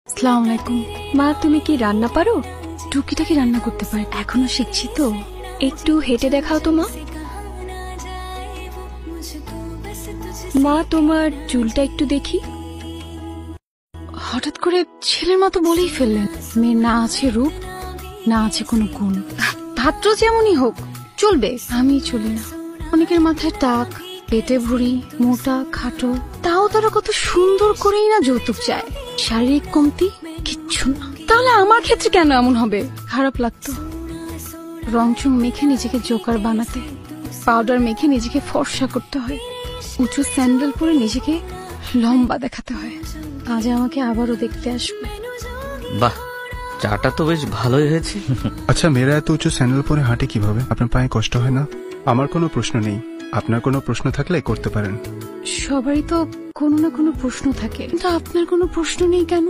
আসসালামু আলাইকুম। মা, তুমি কি রান্না পারো? টুকিটাকি রান্না করতে পারি, এখনো শিখছি তো। একটু হেঁটে দেখাও তো মা। মা, তোমার চুলটা একটু দেখি। হঠাৎ করে ছেলের মতো বলেই ফেললেন। মেয়ের না আছে রূপ, না আছে কোনো গুণ। পাত্র যেমনই হোক চলবে, আমি চলি না। অনেকের মাথায় টাক, পেটে ভুঁড়ি, মোটা খাটো, তাও তারা কত সুন্দর করেই না যৌতুক চায়। শারীরিক কমতি কিচ্ছু না। তাহলে আমার ক্ষেত্রে কেন এমন হবে? খারাপ লাগতো রংচং মেখে নিজেকে জোকার বানাতে, পাউডার মেখে নিজেকে ফর্সা করতে হয়, উঁচু স্যান্ডেল পরে নিজেকে লম্বা দেখাতে হয়। আজ আমাকে আবারও দেখতে আসবে। বাহ, চাটা তো বেশ ভালোই হয়েছে। আচ্ছা, মেয়েরা এত উঁচু স্যান্ডেল পরে হাঁটে কিভাবে? আপনার পায়ে কষ্ট হয় না? আমার কোনো প্রশ্ন নেই, আপনার কোনো প্রশ্ন থাকলে করতে পারেন। সবারই তো কোনো না কোনো প্রশ্ন থাকে, কিন্তু আপনার কোনো প্রশ্ন নেই কেন?